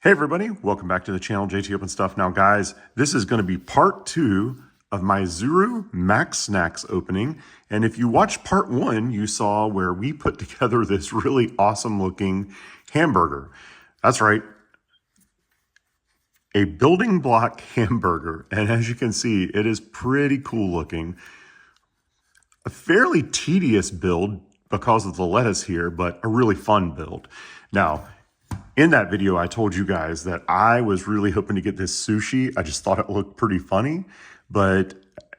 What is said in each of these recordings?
Hey everybody, welcome back to the channel, JT Open Stuff. Now guys, this is going to be part 2 of my Zuru Max Snacks opening. And if you watched part 1, you saw where we put together this really awesome looking hamburger. That's right, a building block hamburger. And as you can see, it is pretty cool looking. A fairly tedious build because of the lettuce here, but a really fun build. Now, in that video, I told you guys that I was really hoping to get this sushi. I just thought it looked pretty funny. But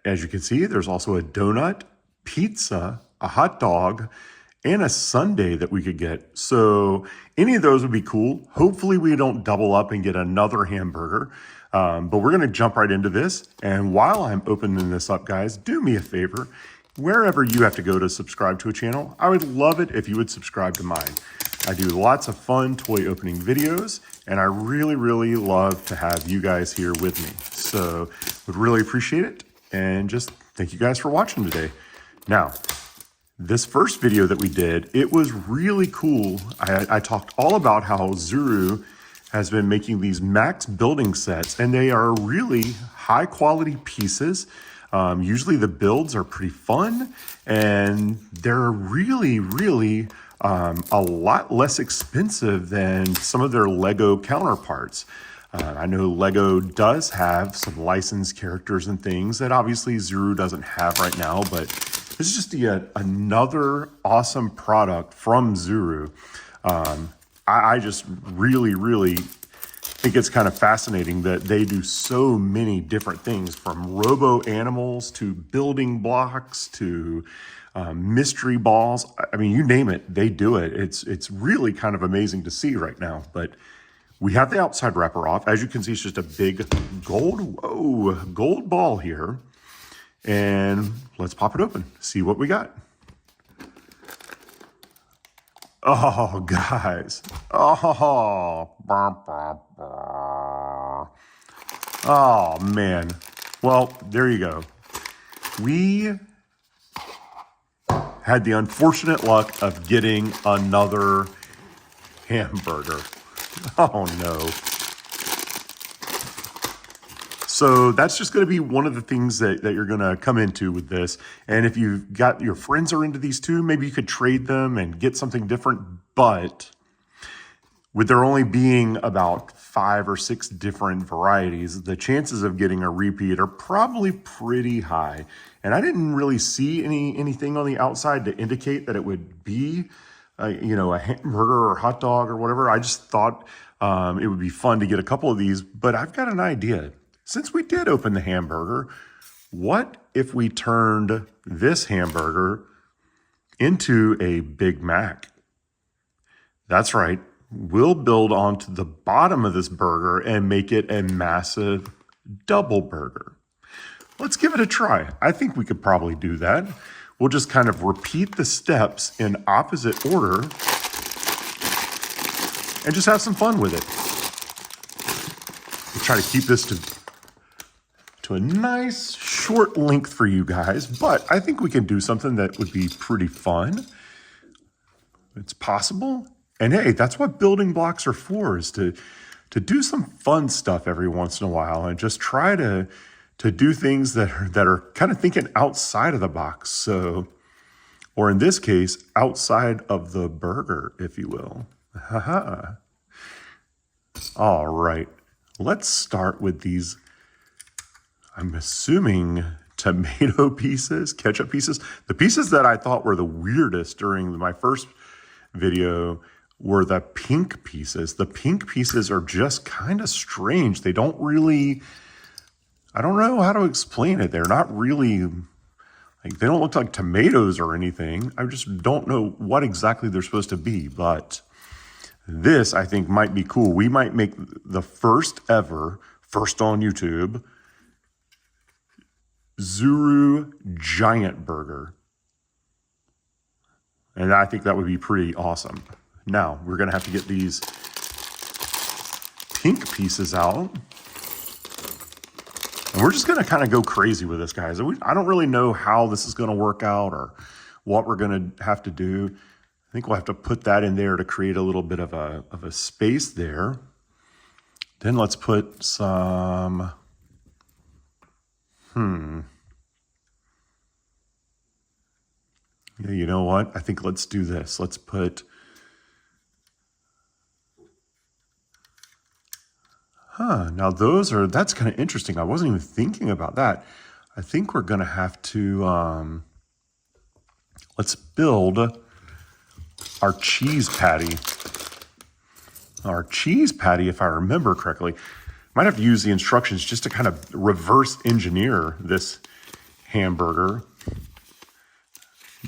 as you can see, there's also a donut, pizza, a hot dog, and a sundae that we could get. So any of those would be cool. Hopefully we don't double up and get another hamburger. But we're going to jump right into this. And while I'm opening this up, guys, do me a favor. Wherever you have to go to subscribe to a channel, I would love it if you would subscribe to mine. I do lots of fun toy opening videos, and I really love to have you guys here with me. So would really appreciate it, and just thank you guys for watching today. Now, this first video that we did, it was really cool. I talked all about how Zuru has been making these max building sets, and they are really high quality pieces. Usually the builds are pretty fun, and they're really a lot less expensive than some of their Lego counterparts. I know Lego does have some licensed characters and things that obviously Zuru doesn't have right now, but this is just yet another awesome product from Zuru. I just really think it's kind of fascinating that they do so many different things, from robo animals to building blocks to mystery balls. I mean, you name it, they do it. It's really kind of amazing to see right now. But we have the outside wrapper off. As you can see, it's just a big gold ball here. And let's pop it open, see what we got. Oh, guys. Oh, man. Well, there you go. We had the unfortunate luck of getting another hamburger. Oh, no. So that's just going to be one of the things that you're going to come into with this. And if you've got your friends are into these too, maybe you could trade them and get something different. But with there only being about 5 or 6 different varieties, the chances of getting a repeat are probably pretty high. And I didn't really see anything on the outside to indicate that it would be, a hamburger or hot dog or whatever. I just thought it would be fun to get a couple of these. But I've got an idea. Since we did open the hamburger, what if we turned this hamburger into a Big Mac? That's right. We'll build onto the bottom of this burger and make it a massive double burger. Let's give it a try. I think we could probably do that. We'll just kind of repeat the steps in opposite order and just have some fun with it. We'll try to keep this to a nice short length for you guys, but I think we can do something that would be pretty fun. It's possible. And hey, that's what building blocks are for, is to do some fun stuff every once in a while and just try to do things that are kind of thinking outside of the box. So, or in this case, outside of the burger, if you will. Haha. All right, let's start with these, I'm assuming, tomato pieces, ketchup pieces. The pieces that I thought were the weirdest during my first video were the pink pieces. The pink pieces are just kind of strange. They don't really, I don't know how to explain it. They're not really, like, they don't look like tomatoes or anything. I just don't know what exactly they're supposed to be, but this I think might be cool. We might make the first on YouTube, Zuru giant burger. And I think that would be pretty awesome. Now, we're going to have to get these pink pieces out. And we're just going to kind of go crazy with this, guys. I don't really know how this is going to work out or what we're going to have to do. I think we'll have to put that in there to create a little bit of a space there. Then let's put some, yeah, you know what? I think let's do this. Let's put, now that's kind of interesting. I wasn't even thinking about that. I think we're going to have to, let's build our cheese patty. Our cheese patty, if I remember correctly, might have to use the instructions just to kind of reverse engineer this hamburger.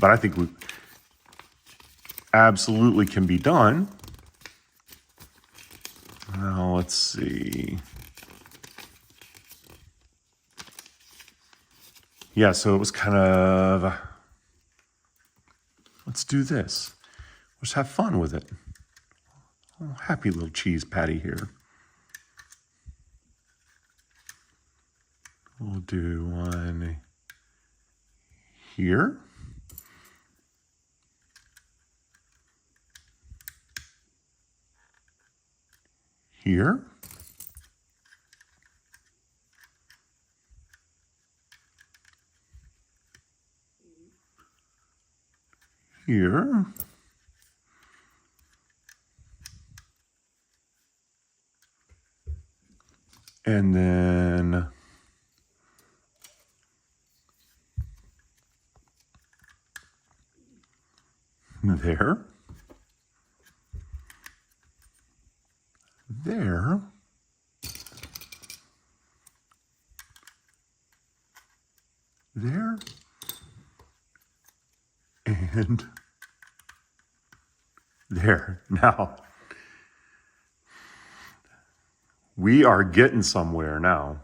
But I think we absolutely can be done. Now, let's see. Yeah, so it was kind of, let's do this. Let's have fun with it. Oh, happy little cheese patty here. We'll do one here. Here. Here. And then there. There. There. And there. Now, we are getting somewhere now.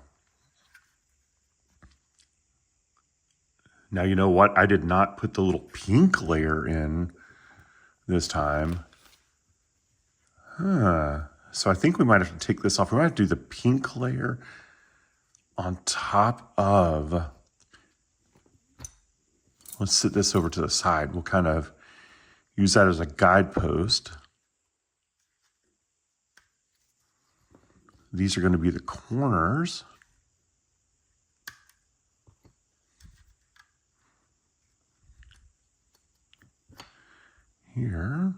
Now, you know what? I did not put the little pink layer in this time. So I think we might have to take this off. We might have to do the pink layer on top of, let's sit this over to the side. We'll kind of use that as a guidepost. These are going to be the corners. Here.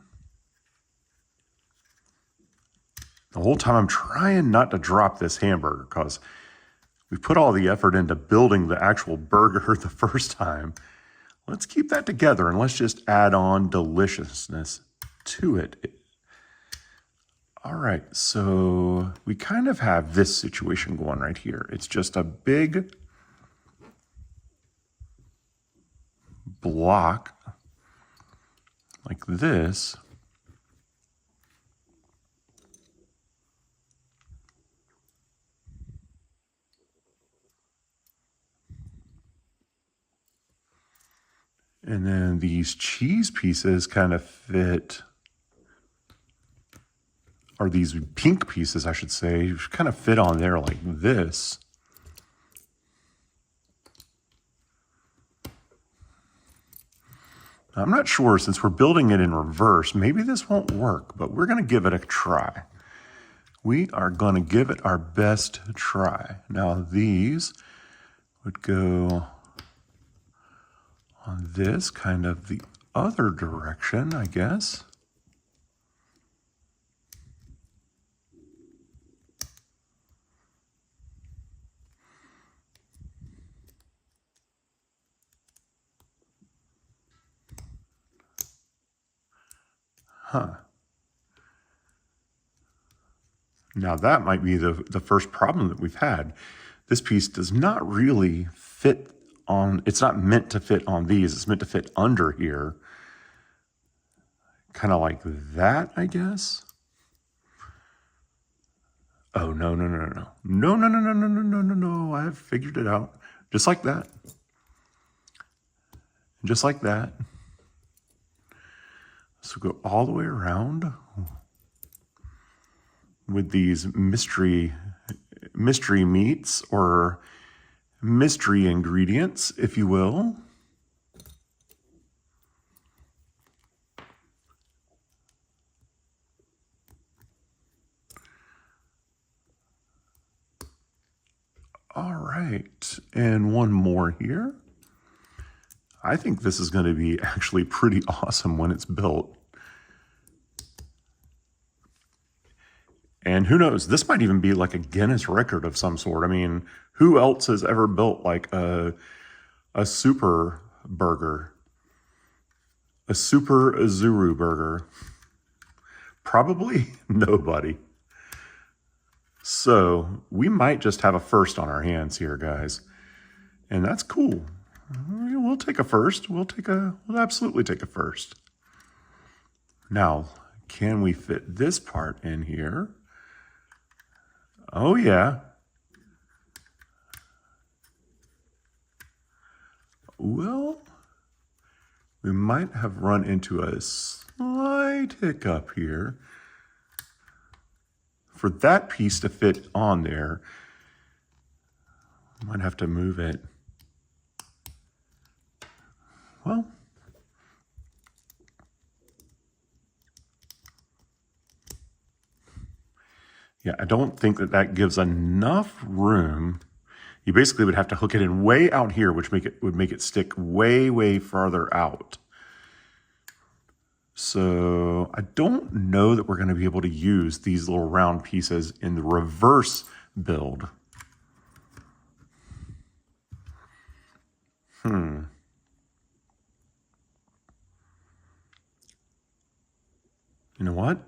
The whole time I'm trying not to drop this hamburger because we put all the effort into building the actual burger the first time. Let's keep that together and let's just add on deliciousness to it. All right, so we kind of have this situation going right here. It's just a big block like this. And then these cheese pieces kind of fit, or these pink pieces, I should say, kind of fit on there like this. I'm not sure, since we're building it in reverse, maybe this won't work, but we're going to give it a try. We are going to give it our best try. Now these would go on this, kind of the other direction, I guess. Now that might be the first problem that we've had. This piece does not really fit on, it's not meant to fit on these, it's meant to fit under here. Kind of like that, I guess. Oh, no, no, no, no, no. No, no, no, no, no, no, no, no, no. I have figured it out. Just like that. Just like that. So go all the way around with these mystery meats or mystery ingredients, if you will. All right, and one more here. I think this is going to be actually pretty awesome when it's built. And who knows, this might even be like a Guinness record of some sort. I mean, who else has ever built like a super burger? A super Zuru burger? Probably nobody. So we might just have a first on our hands here, guys. And that's cool. We'll take a first. We'll absolutely take a first. Now, can we fit this part in here? Oh, yeah. Well, we might have run into a slight hiccup here. For that piece to fit on there, I might have to move it. Well, yeah, I don't think that gives enough room. You basically would have to hook it in way out here, which would make it stick way, way farther out. So I don't know that we're going to be able to use these little round pieces in the reverse build. You know what?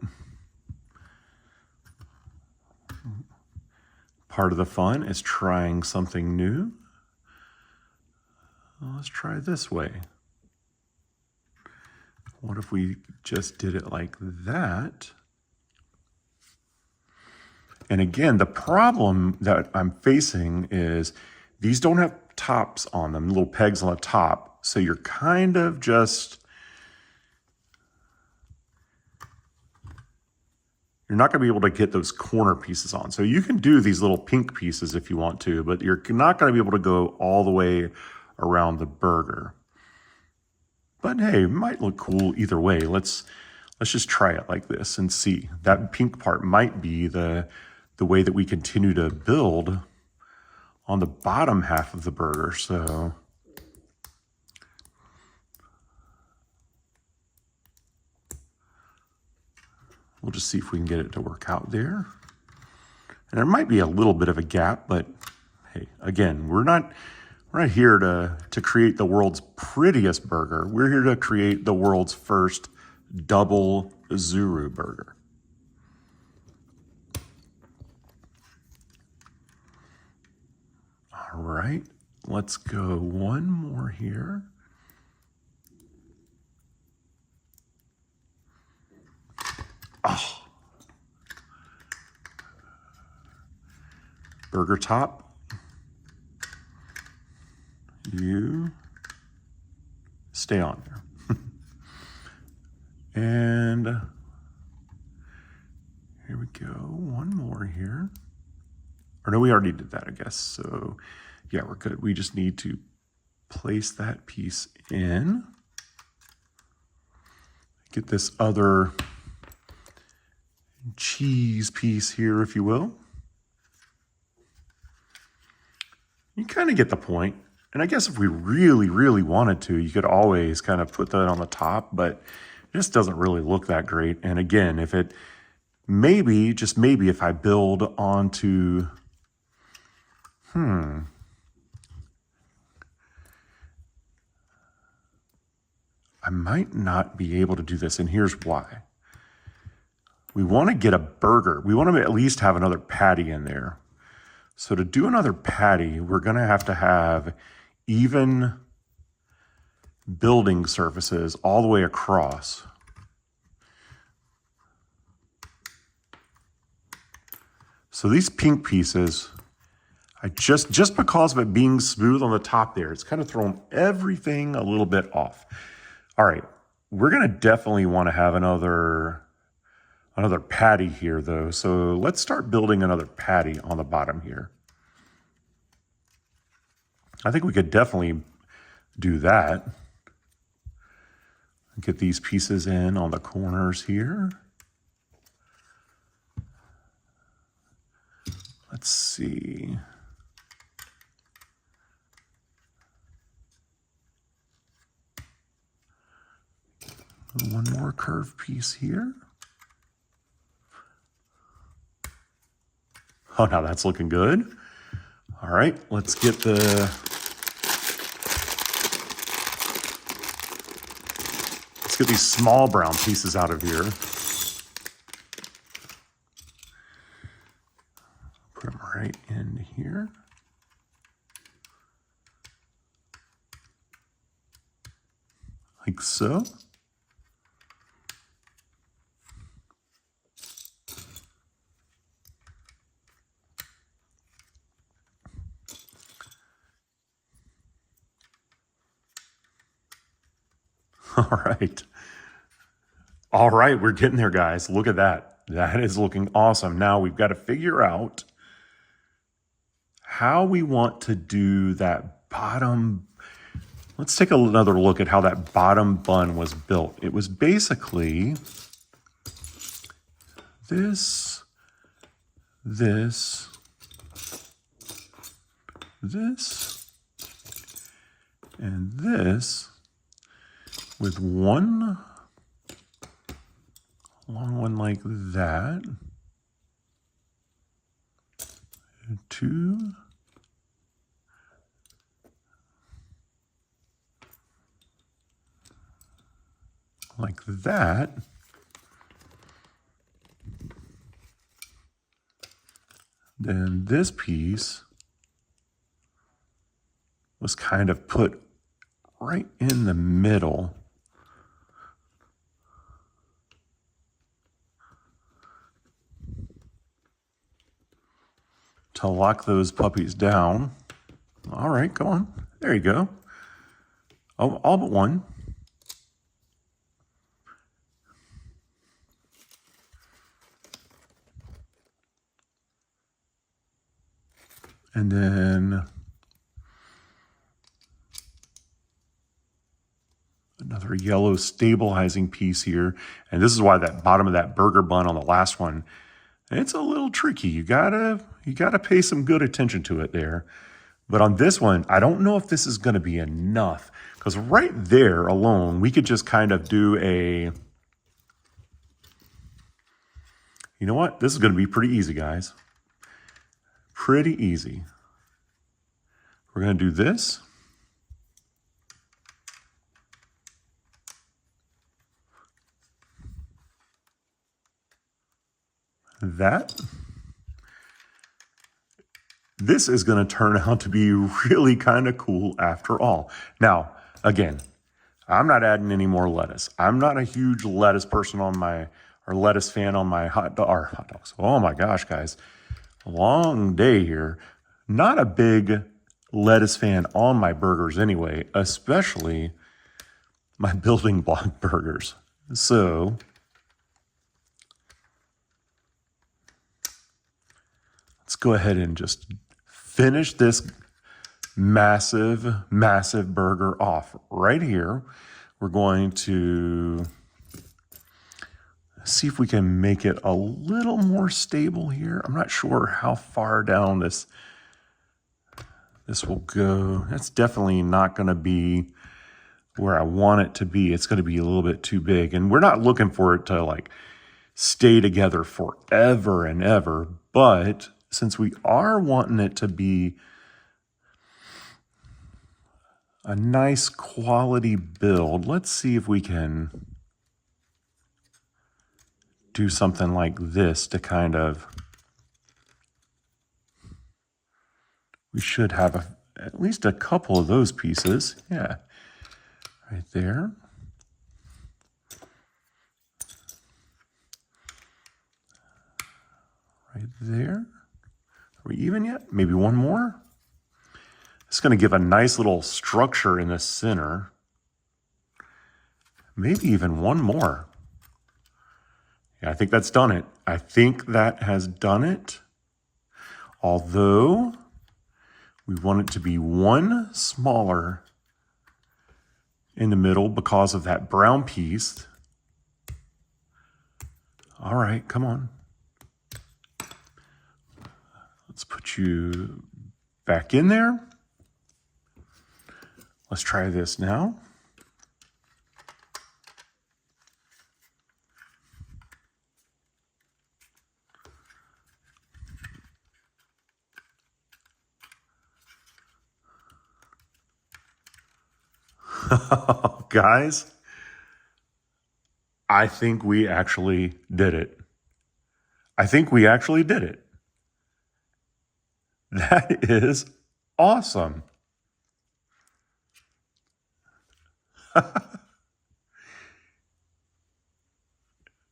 Part of the fun is trying something new. Well, let's try this way. What if we just did it like that? And again, the problem that I'm facing is these don't have tops on them, little pegs on the top. So you're kind of just, you're not going to be able to get those corner pieces on. So you can do these little pink pieces if you want to, but you're not going to be able to go all the way around the burger. But hey, it might look cool either way. Let's just try it like this and see. That pink part might be the way that we continue to build on the bottom half of the burger. So we'll just see if we can get it to work out there. And there might be a little bit of a gap, but hey, again, we're not here to create the world's prettiest burger. We're here to create the world's first double Zuru burger. All right, let's go one more here. Oh. Burger top. You stay on there. And here we go. One more here. Or no, we already did that, I guess. So yeah, we're good. We just need to place that piece in. Get this other cheese piece here, if you will. You kind of get the point. And I guess if we really, really wanted to, you could always kind of put that on the top, but it just doesn't really look that great. And again, if it maybe, just maybe, if I build onto, I might not be able to do this, and here's why. We want to get a burger. We want to at least have another patty in there. So to do another patty, we're going to have even building surfaces all the way across. So these pink pieces, I just because of it being smooth on the top there, it's kind of thrown everything a little bit off. All right, we're going to definitely want to have another patty here though. So let's start building another patty on the bottom here. I think we could definitely do that. Get these pieces in on the corners here. Let's see. One more curved piece here. Oh, now that's looking good. All right, let's get these small brown pieces out of here. Put them right in here. Like so. All right. All right, we're getting there, guys. Look at that. That is looking awesome. Now we've got to figure out how we want to do that bottom. Let's take another look at how that bottom bun was built. It was basically this, this, this, and this with one long one like that, two, like that, then this piece was kind of put right in the middle. To lock those puppies down. All right, go on. There you go. Oh, all but one. And then another yellow stabilizing piece here. And this is why that bottom of that burger bun on the last one, it's a little tricky. You gotta pay some good attention to it there. But on this one, I don't know if this is gonna be enough, because right there alone, we could just kind of do a, you know what? This is gonna be pretty easy, guys. Pretty easy. We're gonna do this. That. This is going to turn out to be really kind of cool after all. Now, again, I'm not adding any more lettuce. I'm not a huge lettuce person on my, or lettuce fan on my hot dogs. Oh my gosh, guys. Long day here. Not a big lettuce fan on my burgers anyway, especially my building block burgers. So let's go ahead and just finish this massive, massive burger off right here. We're going to see if we can make it a little more stable here. I'm not sure how far down this will go. That's definitely not going to be where I want it to be. It's going to be a little bit too big. And we're not looking for it to like stay together forever and ever, but since we are wanting it to be a nice quality build, let's see if we can do something like this to kind of, we should have at least a couple of those pieces. Yeah, right there. Right there. Are we even yet? Maybe one more? It's going to give a nice little structure in the center. Maybe even one more. Yeah, I think that's done it. I think that has done it. Although we want it to be one smaller in the middle because of that brown piece. All right, come on. Let's put you back in there. Let's try this now. Guys, I think we actually did it. I think we actually did it. That is awesome.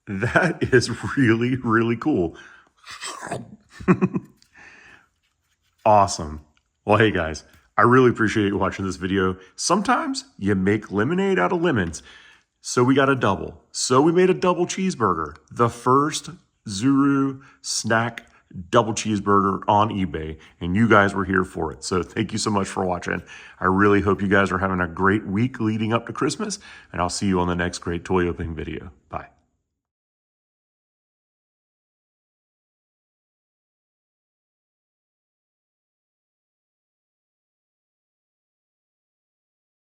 That is really, really cool. Awesome. Well, hey guys, I really appreciate you watching this video. Sometimes you make lemonade out of lemons. So we got a double. So we made a double cheeseburger. The first Zuru snack double cheeseburger on eBay. And you guys were here for it. So thank you so much for watching. I really hope you guys are having a great week leading up to Christmas. And I'll see you on the next great toy opening video. Bye.